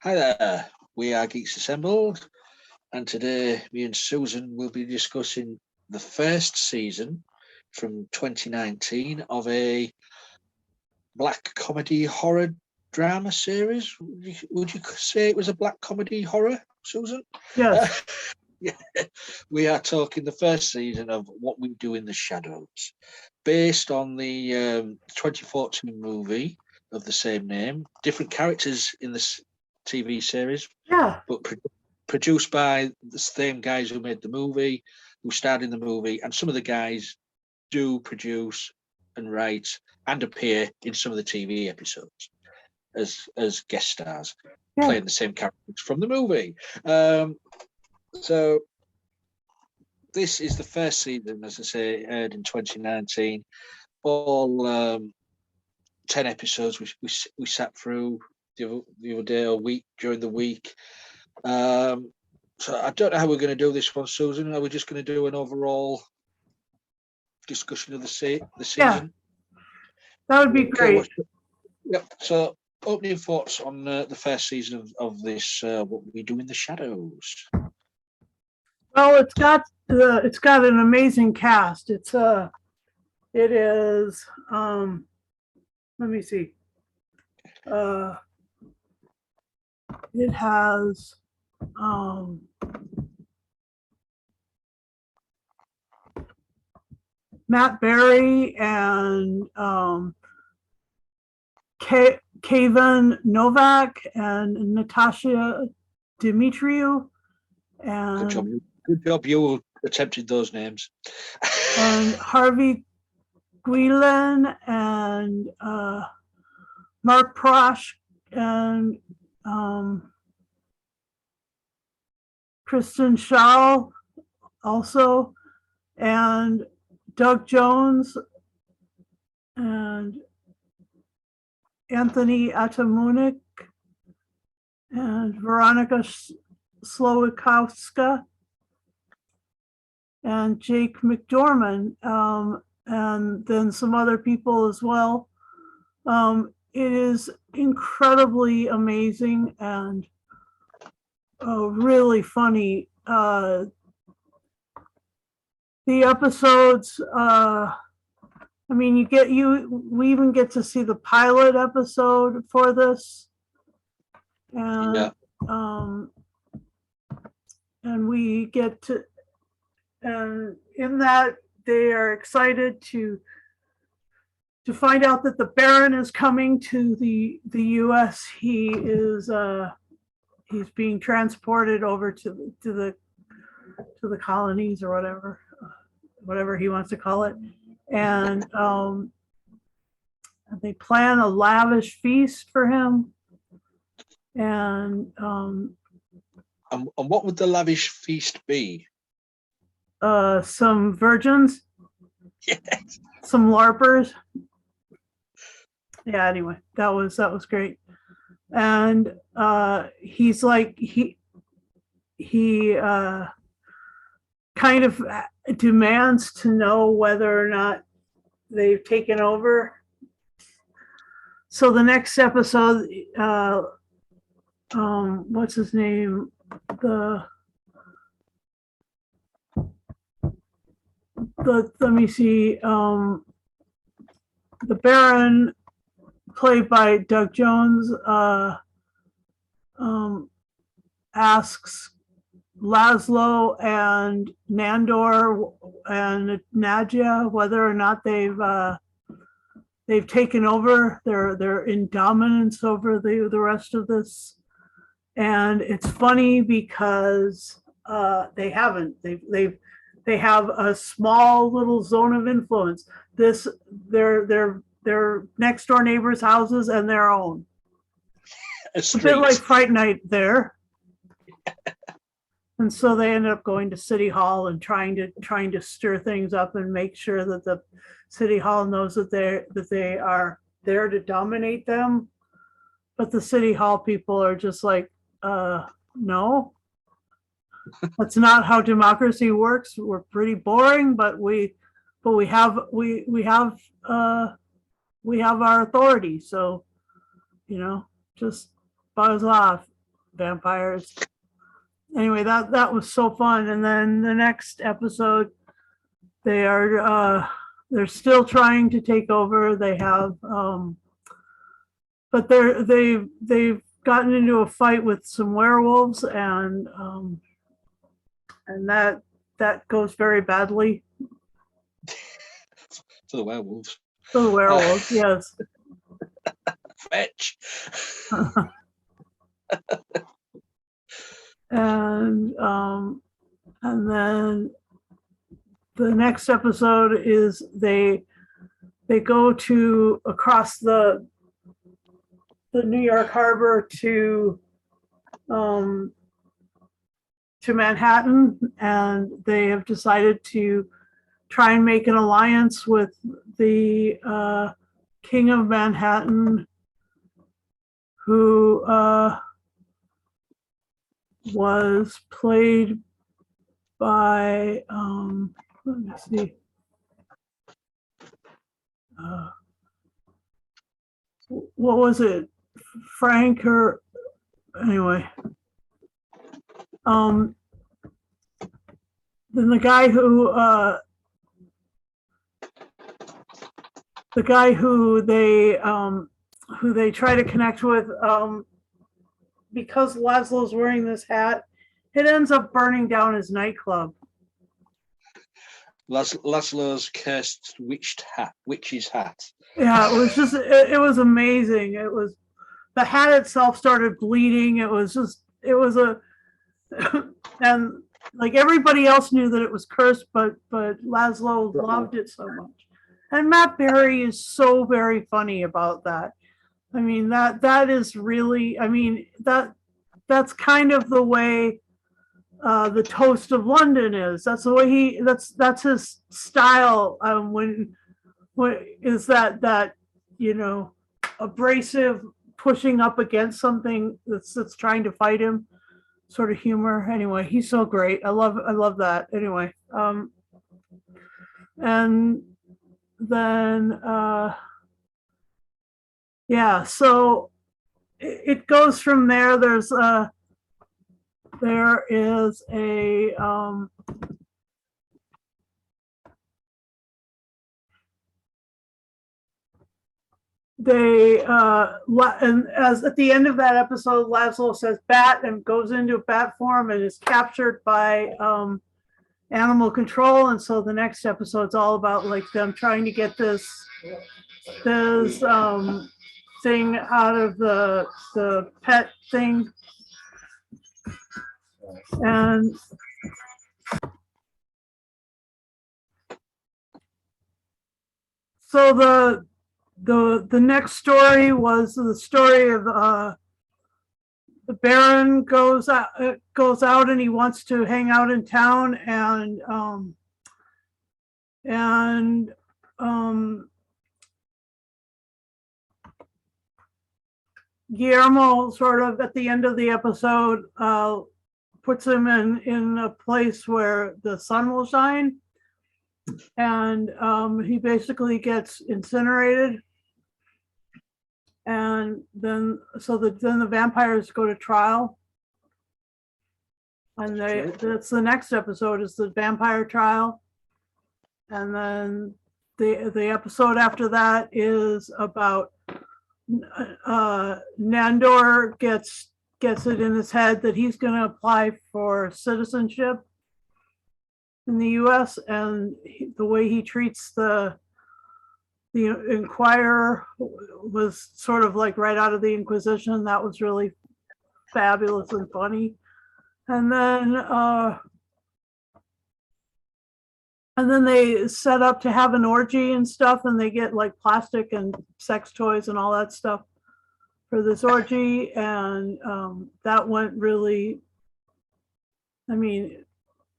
Hi there, we are Geeks Assembled, and today me and Susan will be discussing the first season from 2019 of a black comedy horror drama series. Would you say it was a black comedy horror, Susan? Yes. We are talking the first season of What We Do in the Shadows, based on the 2014 movie of the same name. Different characters in this TV series, but produced by the same guys who made the movie, who starred in the movie, and some of the guys do produce and write and appear in some of the TV episodes as guest stars, playing the same characters from the movie. So this is the first season, as I say, aired in 2019. All 10 episodes we sat through the other day or week during the week. So I don't know how we're going to do this one, Susan. Are we just going to do an overall discussion of the season? Yeah, that would be great. Yep. So opening thoughts on the first season of this, What We Do in the Shadows. Well, it's got an amazing cast. It is. Let me see. It has Matt Berry and Kevin Novak and Natasha Dimitriou. And Good job you attempted those names. And Harvey Guillen and Mark Prosh and Kristen Shaw also, and Doug Jones and Anthony Atamunik and Veronica Slowikowska and Jake McDormand, and then some other people as well. It is incredibly amazing and really funny. The episodes, we even get to see the pilot episode for this. And and we get to, and in that they are excited to find out that the Baron is coming to the U.S. He is he's being transported over to the colonies or whatever he wants to call it, and they plan a lavish feast for him. And what would the lavish feast be? Some virgins. Yes. Some LARPers. Yeah, anyway, that was great. And he's like, he kind of demands to know whether or not they've taken over. So the next episode, what's his name? Let me see. The Baron, played by Doug Jones, asks Laszlo and Nandor and Nadia whether or not they've taken over. They're in dominance over the rest of this, and it's funny because they haven't. They have a small little zone of influence. Their next door neighbors' houses and their own. A bit like Fright Night there. And so they ended up going to City Hall and trying to stir things up and make sure that the City Hall knows that they are there to dominate them. But the City Hall people are just like, no. That's not how democracy works. We're pretty boring, but we have we have our authority. So, just buzz off, vampires. Anyway, that was so fun. And then the next episode, they're still trying to take over. They have, but they've gotten into a fight with some werewolves, and that goes very badly. For the werewolves. For the werewolves, yes. Fetch. And then the next episode is they go to across the New York Harbor to Manhattan, and they have decided to try and make an alliance with the King of Manhattan, who was played by let me see. What was it? Frank or anyway. Then the guy who they try to connect with, because Laszlo's wearing this hat, it ends up burning down his nightclub. Laszlo's cursed witch's hat. Yeah, it was just, it was amazing. It was, the hat itself started bleeding. It was and like everybody else knew that it was cursed, but Laszlo loved it so much. And Matt Berry is so very funny about that. I mean, that is really, I mean, that's kind of the way the Toast of London is. That's the way that's his style. When is that abrasive, pushing up against something that's trying to fight him, sort of humor. Anyway, he's so great. I love that. Anyway, and then yeah, so it goes from there. There is a and as at the end of that episode, Laszlo says bat and goes into bat form and is captured by animal control. And so the next episode's all about like them trying to get this thing out of the pet thing. And so the next story was the story of the Baron goes out and he wants to hang out in town, and Guillermo sort of at the end of the episode puts him in a place where the sun will shine, and he basically gets incinerated. And then then the vampires go to trial, and that's the next episode is the vampire trial. And then the episode after that is about Nandor gets it in his head that he's going to apply for citizenship in the US, and the way he treats the Inquirer was sort of like right out of the Inquisition. That was really fabulous and funny. And then they set up to have an orgy and stuff, and they get like plastic and sex toys and all that stuff for this orgy. And that went really, I mean,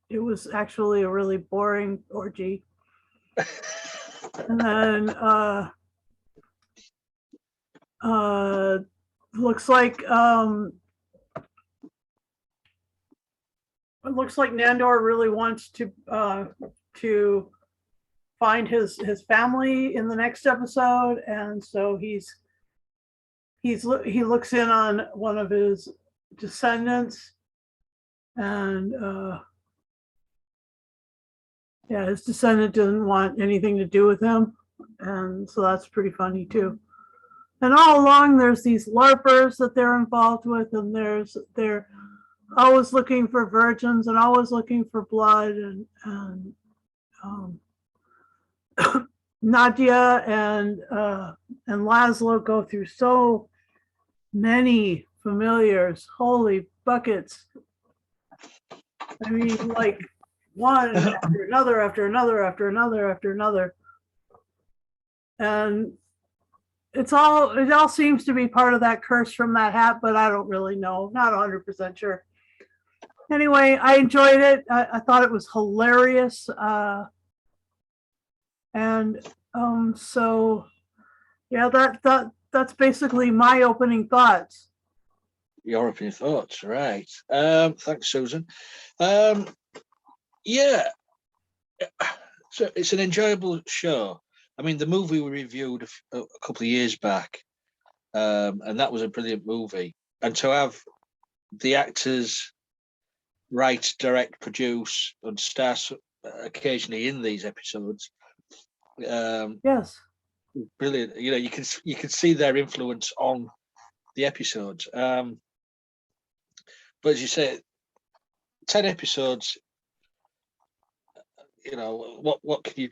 it was actually a really boring orgy. And then looks like Nandor really wants to find his family in the next episode, and so he looks in on one of his descendants, and yeah, his descendant doesn't want anything to do with him, and so that's pretty funny too. And all along, there's these LARPers that they're involved with, and they're always looking for virgins and always looking for blood, and Nadia and Laszlo go through so many familiars. Holy buckets! I mean, like one after another, after another, after another, after another, and it all seems to be part of that curse from that hat, but I don't really know. Not 100% sure. Anyway, I enjoyed it. I thought it was hilarious. And so yeah, that's basically my opening thoughts. Your opening thoughts, right? Thanks, Susan. Yeah, so it's an enjoyable show. I mean, the movie we reviewed a couple of years back, and that was a brilliant movie. And to have the actors write, direct, produce, and star occasionally in these episodes, Yes, brilliant. You know, you can see their influence on the episodes. But as you say, 10 episodes. You know, what can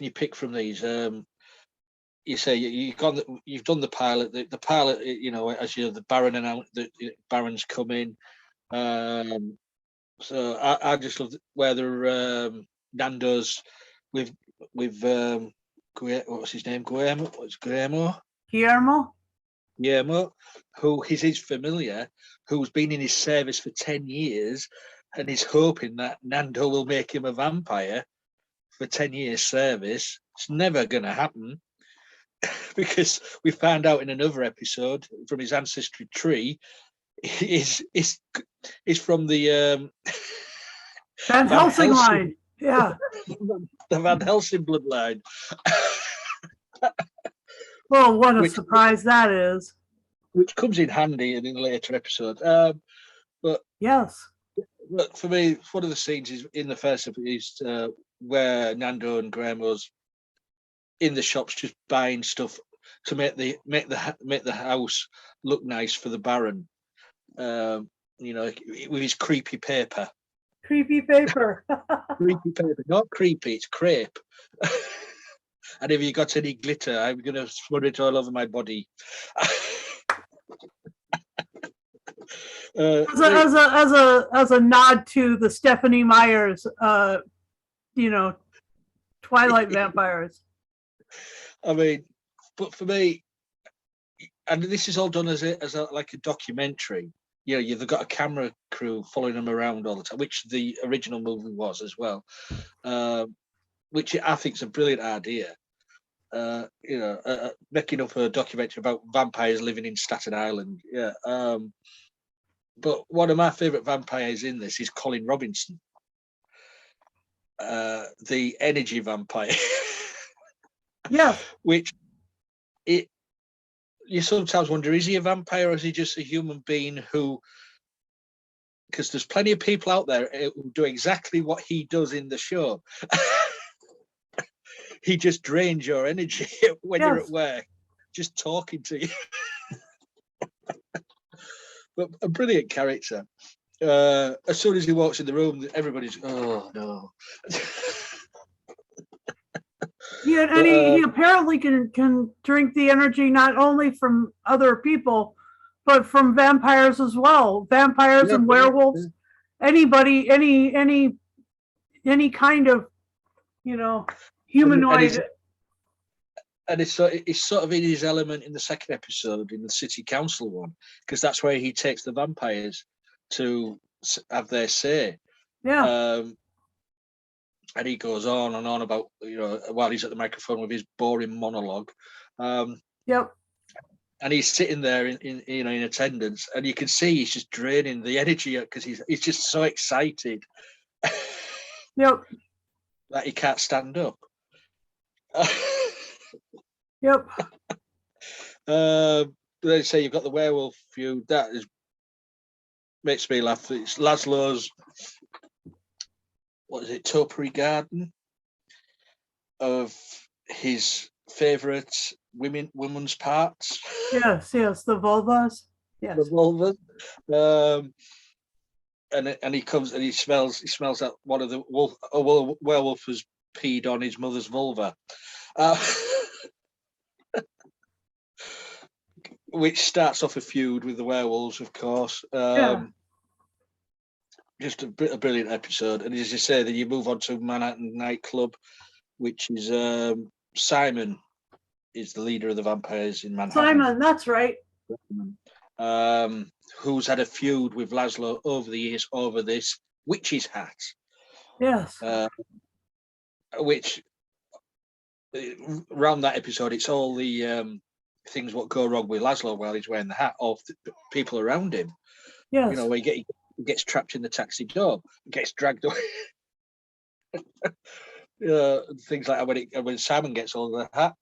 you pick from these? You say you've done the pilot. The pilot, you know, as you know, the Baron announced that Baron's coming. So I just love whether Nando's with what's his name? Guillermo. What's Guillermo? Guillermo, who is his familiar, who's been in his service for 10 years, and is hoping that Nando will make him a vampire for 10 years service. It's never going to happen. Because we found out in another episode from his ancestry tree is from the Van Helsing line. Yeah, the Van Helsing bloodline. well, what a surprise that is. Which comes in handy in a later episode. But yes, but for me, one of the scenes is in the first episode is where Nando and Guillermo's in the shops just buying stuff to make the house look nice for the Baron. You know, with his creepy paper. Creepy paper. Creepy paper, not creepy. It's crepe. And if you got any glitter, I'm gonna smudge it all over my body. As a nod to the Stephanie Meyer's, you know, Twilight vampires. I mean, but for me, and this is all done as a like a documentary. You know, you've got a camera crew following them around all the time, which the original movie was as well. Which I think is a brilliant idea. You know, making up a documentary about vampires living in Staten Island. Yeah. But one of my favourite vampires in this is Colin Robinson, the energy vampire. Yeah. Which you sometimes wonder, is he a vampire or is he just a human being who, because there's plenty of people out there who do exactly what he does in the show. He just drains your energy when you're at work, just talking to you. But a brilliant character. As soon as he walks in the room, everybody's, oh no. Yeah, and he apparently can drink the energy not only from other people, but from vampires as well. Vampires and werewolves, anybody, any kind of, you know, humanoid. And it's sort of in his element in the second episode, in the city council one, because that's where he takes the vampires to have their say. Yeah. And he goes on and on about, you know, while he's at the microphone with his boring monologue. Yep. And he's sitting there in attendance, and you can see he's just draining the energy because he's just so excited. Yep. That he can't stand up. Yep. They say you've got the werewolf feud. That makes me laugh. It's Laszlo's, what is it, topiary garden of his favourite women's parts. Yes. The vulvas. Yes. The vulvas. And he comes and he smells that one of the werewolf has peed on his mother's vulva. Which starts off a feud with the werewolves, of course. Just a brilliant episode. And as you say, then you move on to Manhattan Nightclub, which is Simon is the leader of the vampires in Manhattan. Simon, that's right. Who's had a feud with Laszlo over the years over this witch's hat. Yes. Which around that episode, it's all the things what go wrong with Laszlo while he's wearing the hat, or people around him. Yes. You know, where he gets trapped in the taxi door, gets dragged away. Things like that when Simon gets hold of the hat,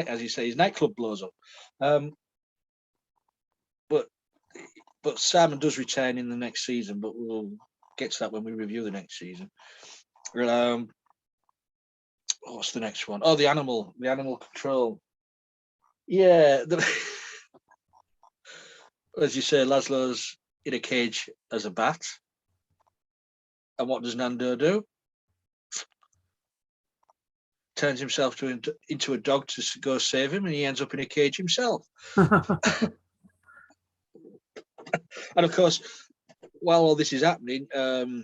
as you say, his nightclub blows up. But Simon does return in the next season, but we'll get to that when we review the next season. What's the next one? Oh, the animal control. Yeah, as you say, Laszlo's in a cage as a bat. And what does Nando do? Turns himself into a dog to go save him, and he ends up in a cage himself. And of course, while all this is happening, was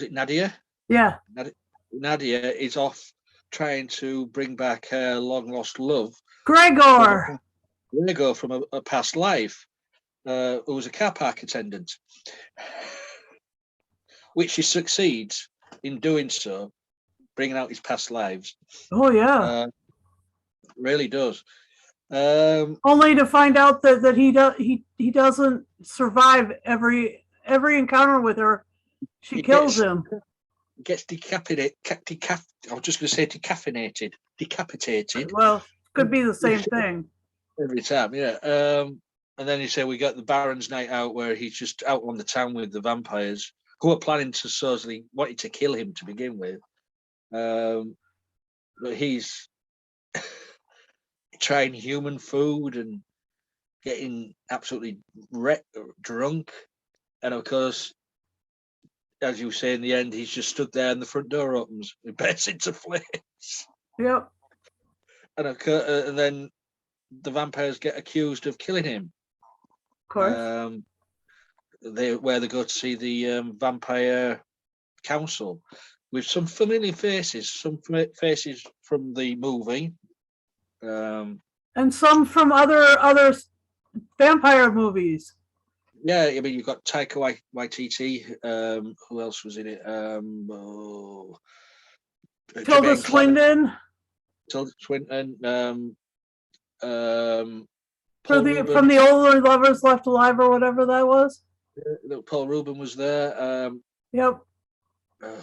it Nadia? Yeah. Nadia is off trying to bring back her long lost love, Gregor from a past life, who was a car park attendant, which she succeeds in doing so, bringing out his past lives. Oh yeah, really does. Only to find out that he doesn't survive every encounter with her. She kills him. Gets decapitated. I was just going to say decapitated. Well, could be the same thing. Every time, yeah. And then you say we got the Baron's night out, where he's just out on the town with the vampires who are planning to supposedly wanted to kill him to begin with. But he's trying human food and getting absolutely drunk. And of course, as you say, in the end, he's just stood there and the front door opens. He bursts into flames. Yep. And then the vampires get accused of killing him. Of course. They go to see the vampire council with some familiar faces, from the movie, and some from other vampire movies. Yeah, I mean, you've got Taika Waititi. Who else was in it? Tilda Swinton. Tilda Swinton. From the Older Lovers Left Alive or whatever that was. Paul Rubin was there. Yep.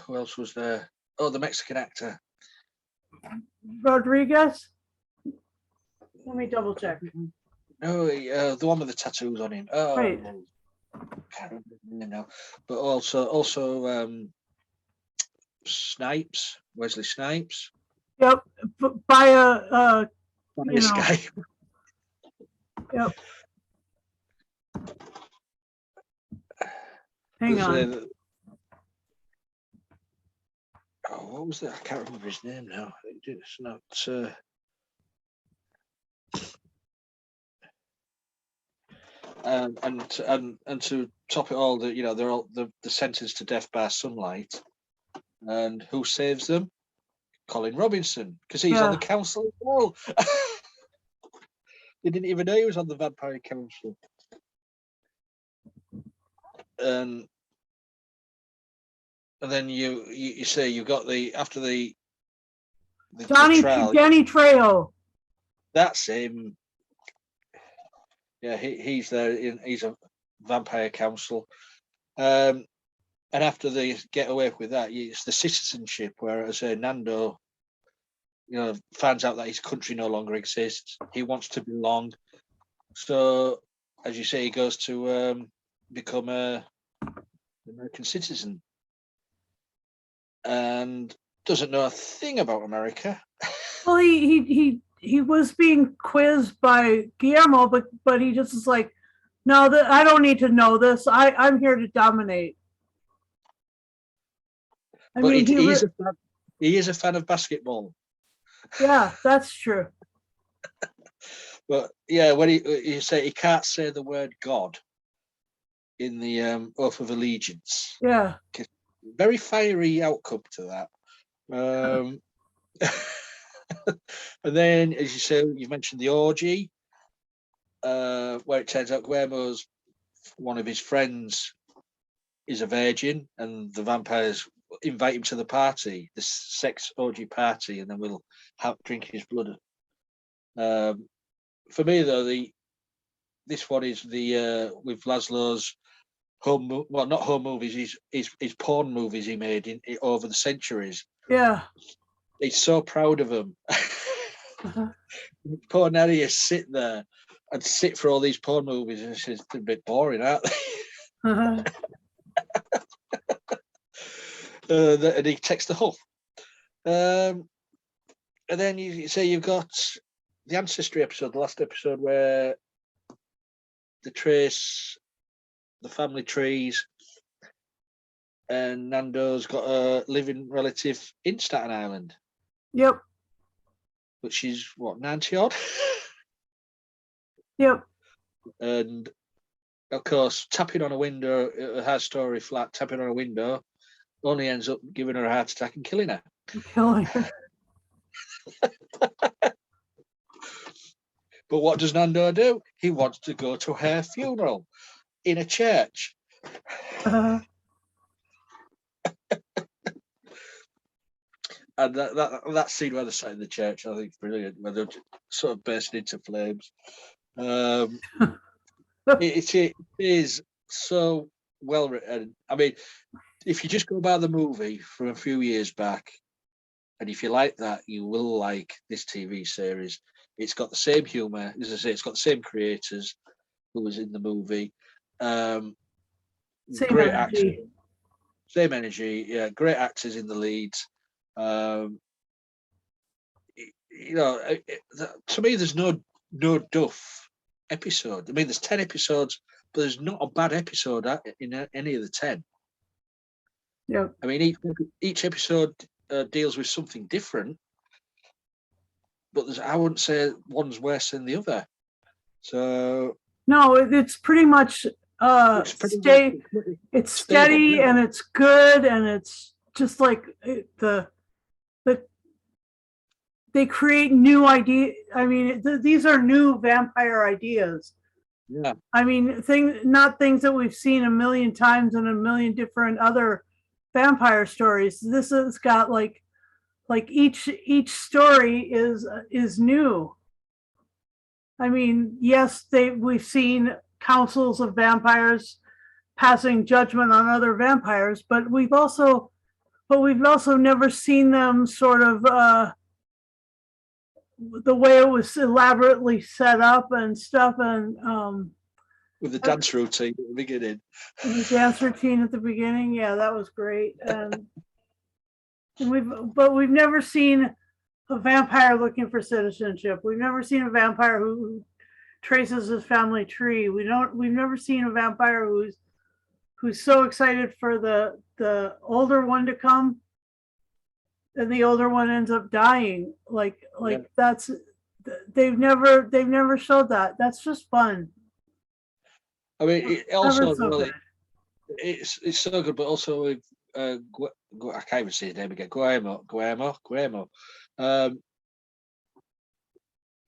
Who else was there? Oh, the Mexican actor. Rodriguez. Let me double check. Oh, the one with the tattoos on him. Oh, right. Can't remember now. But also Snipes, Wesley Snipes. Yep, by a guy. Yep. Hang on. What was that? I can't remember his name now. It's not. And to top it all, they're all the sentenced to death by sunlight, and who saves them? Colin Robinson, because he's on the council as well. They didn't even know he was on the vampire council. And then you say you've got after the trial, Danny Trejo. That's him. Yeah, he's there. He's a vampire council. And after they get away with that, it's the citizenship where, as I say, Nando finds out that his country no longer exists. He wants to belong. So, as you say, he goes to become an American citizen and doesn't know a thing about America. Well, he was being quizzed by Guillermo, but he just is like, no, I don't need to know this. I'm here to dominate. He is a fan of basketball. Yeah, that's true. But yeah, when you say he can't say the word God in the oath of allegiance. Yeah. Very fiery outcome to that. And then, as you say, you mentioned the orgy, where it turns out Guillermo's one of his friends is a virgin, and the vampires invite him to the party, this sex orgy party, and then we'll drink his blood. For me, though, this one is the with Laszlo's not home movies, his porn movies he made over the centuries. Yeah. He's so proud of them. Poor Nadia sit there and sit for all these porn movies, and it's a bit boring, aren't they? And he takes the huff. And then you say you've got the ancestry episode, the last episode, where they trace the family trees, and Nando's got a living relative in Staten Island. Yep. But she's what, 90 odd? Yep. And of course, tapping on a window, a half story flat, tapping on a window, only ends up giving her a heart attack and killing her. Killing her. But what does Nando do? He wants to go to her funeral in a church. And that scene where they're sat in the church, I think, is brilliant, where they're sort of bursting into flames. It is so well written. I mean, if you just go by the movie from a few years back, and if you like that, you will like this TV series. It's got the same humour, as I say, it's got the same creators who was in the movie. Same Great energy. actors, same energy, yeah, great actors in the leads. To me, there's no duff episode. I mean, there's 10 episodes, but there's not a bad episode in any of the 10. Yep. I mean, each episode deals with something different, but I wouldn't say one's worse than the other. So no, it's pretty much it's steady and it's good, and it's just like they create new ideas. I mean, these are new vampire ideas. Yeah. I mean, not things that we've seen a million times in a million different other vampire stories. This has got like each story is new. I mean, yes, we've seen councils of vampires passing judgment on other vampires, but we've also never seen them sort of the way it was elaborately set up and stuff, and with the dance routine at the beginning. The dance routine at the beginning, yeah, that was great. And we've never seen a vampire looking for citizenship. We've never seen a vampire who traces his family tree. We've never seen a vampire who's so excited for the older one to come, and the older one ends up dying. Yeah. That's they've never showed that. That's just fun. I mean, it also really, it's so good, but also with I can't even say his name again. Guillermo.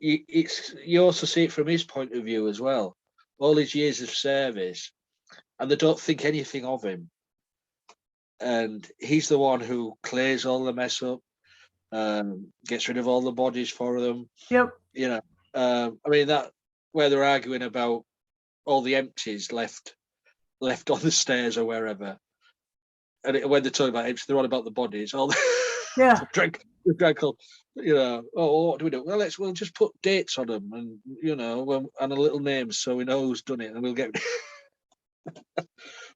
You also see it from his point of view as well. All his years of service, and they don't think anything of him. And he's the one who clears all the mess up, gets rid of all the bodies for them. Yep. I mean, that where they're arguing about all the empties left on the stairs or wherever. And when they're talking about empties, they're on about the bodies. All the yeah. the Dracula, what do we do? Well, we'll just put dates on them, and and a little name so we know who's done it, and we'll get.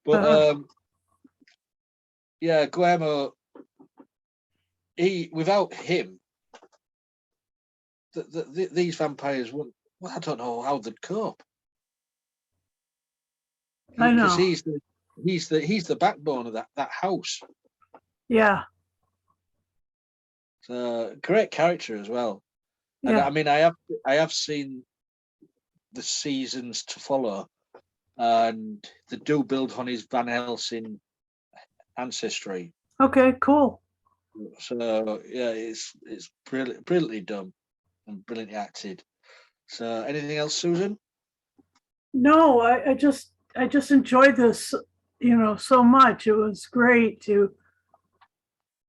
But yeah, Guillermo, without him, these vampires wouldn't. Well, I don't know how they'd cope. I know. Because he's the backbone of that house. Yeah. So great character as well. And Yeah. I mean, I have seen the seasons to follow, and they do build on his Van Helsing ancestry. Okay, cool. So yeah, it's brilliantly done and brilliantly acted. So anything else, Susan? No, I just enjoyed this, so much. It was great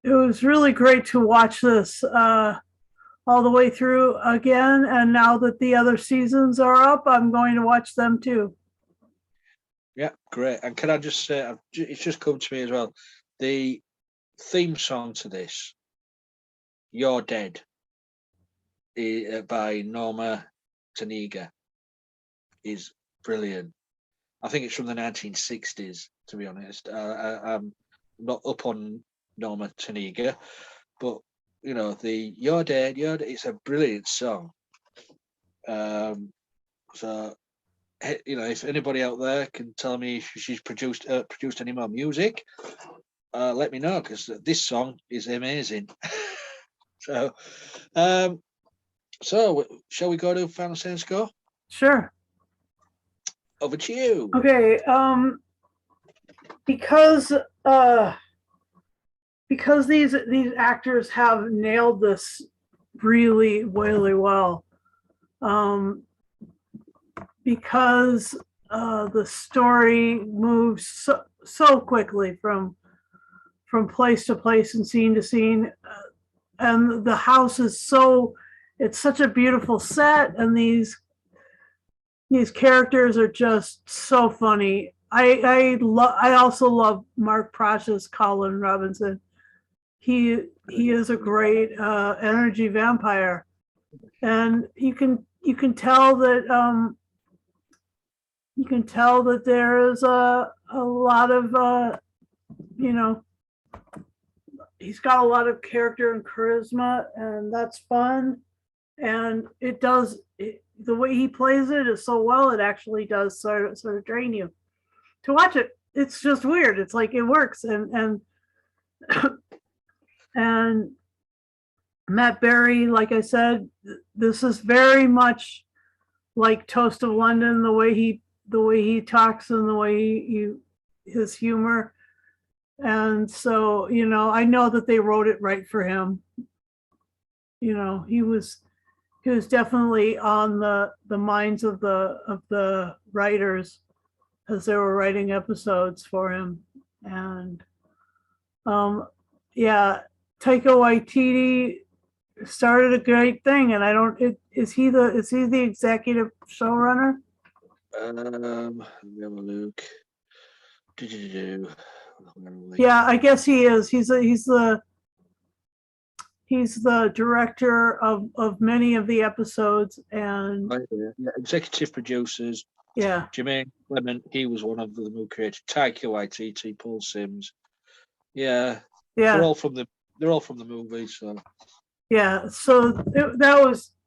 it was really great to watch this all the way through again. And now that the other seasons are up, I'm going to watch them too. Yeah, great. And can I just say, it's just come to me as well, the theme song to this, "You're Dead," by Norma Taniga, is brilliant. I think it's from the 1960s, to be honest. I'm not up on Norma Taniga, but the "You're Dead," it's a brilliant song. So if anybody out there can tell me if she's produced any more music, let me know, because this song is amazing. So shall we go to final say and score? Sure. Over to you. Okay. Because these actors have nailed this really, really well. Because the story moves so quickly from place to place and scene to scene, and the house is it's such a beautiful set, and these characters are just so funny. I also love Mark Prosher's Colin Robinson. He is a great energy vampire, and you can tell that there is a lot of he's got a lot of character and charisma, and that's fun. And the way he plays it is so well, it actually does sort of drain you to watch it. It's just weird. It's like it works, and and Matt Berry, like I said, this is very much like Toast of London, the way he talks and the way his humor. And so, I know that they wrote it right for him. He was definitely on the minds of the writers as they were writing episodes for him. And yeah, Taika Waititi started a great thing, and is he the executive showrunner? Let me have a look. Yeah, I guess he is. He's the director of many of the episodes, and executive producers. Yeah, Jermaine Clement, he was one of them who created Taika Waititi, Paul Sims. Yeah, they're all from the movie. So yeah, so that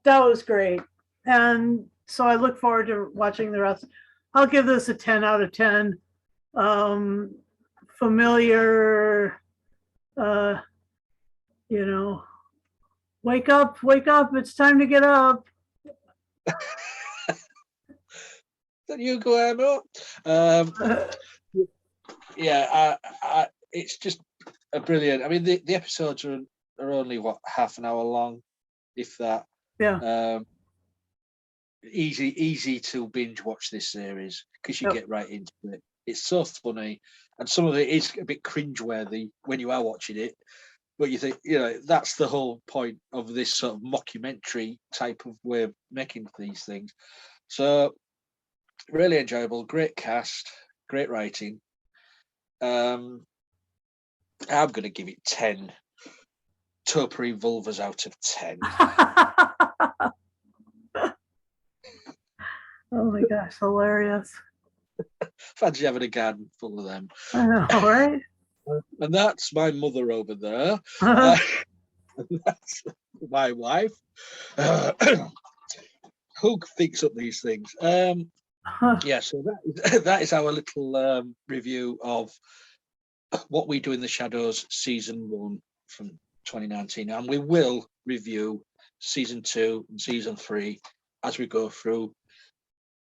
was great, and so I look forward to watching the rest. I'll give this a 10 out of 10. Familiar, wake up, it's time to get up. That you go, Emma. Yeah, it's just a brilliant. I mean, the episodes are only half an hour long, if that. Yeah. Easy to binge watch this series because you get right into it. It's so funny, and some of it is a bit cringeworthy when you are watching it. But you think, that's the whole point of this sort of mockumentary type of way of making these things. So really enjoyable, great cast, great writing. I'm going to give it 10 topiary vulvas out of 10. Oh my gosh, hilarious. Fancy having a garden full of them. I know, right? And that's my mother over there. And that's my wife. Who thinks up these things? Yeah, so that is our little review of What We Do in the Shadows season 1 from 2019, and we will review season 2 and season 3 as we go through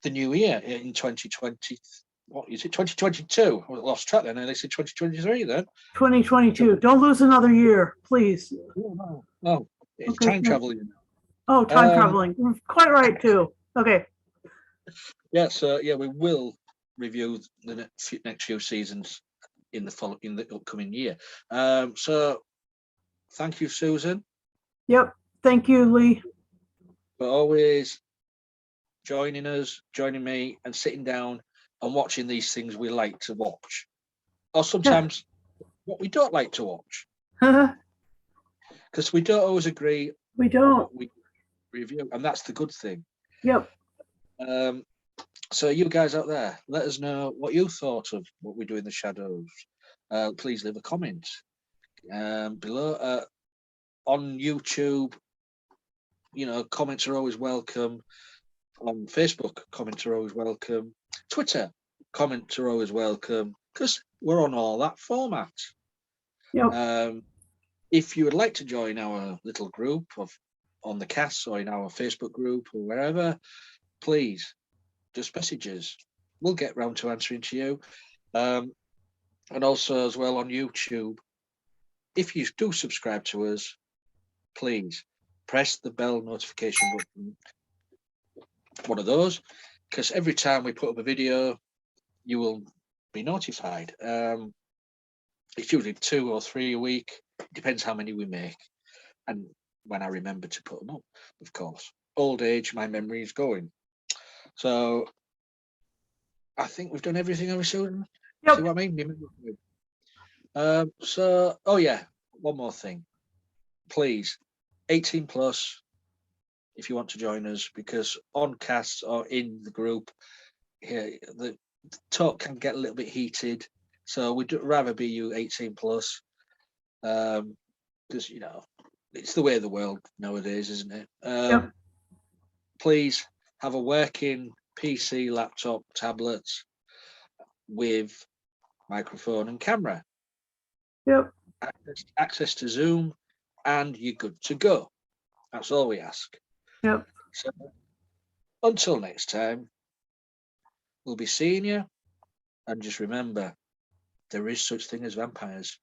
the new year in 2020. What is it, 2022? I lost track then, and they said 2023 then. 2022. Don't lose another year, please. Oh, it's Okay, time yeah. traveling. Oh, time traveling. Quite right, too. Okay. Yeah, so yeah, we will review the next few seasons in the upcoming year. So thank you, Susan, Yep. Thank you, Lee. for always joining me, and sitting down and watching these things we like to watch, or sometimes what we don't like to watch, because we don't always agree We on don't. what we review, and that's the good thing. Yep. So you guys out there, let us know what you thought of What We Do in the Shadows. Please leave a comment below. On YouTube, comments are always welcome. On Facebook, comments are always welcome. Twitter, comments are always welcome, because we're on all that format. Yep. If you would like to join our little group on the cast, or in our Facebook group, or wherever, please just message us. We'll get round to answering to you. And also as well on YouTube, if you do subscribe to us, please press the bell notification button, one of those, because every time we put up a video, you will be notified. It's usually 2 or 3 a week. It depends how many we make, and when I remember to put them up, of course. Old age, my memory is going. So I think we've done everything, have we, Susan? Yep. See what I mean? So, oh yeah, one more thing. Please, 18 plus, if you want to join us, because on casts or in the group, here the talk can get a little bit heated. So we'd rather be you 18 plus, because it's the way of the world nowadays, isn't it? Yep. Please have a working PC, laptop, tablet with microphone and camera. Yep. Access to Zoom, and you're good to go. That's all we ask. Yep. So until next time, we'll be seeing you, and just remember, there is such thing as vampires.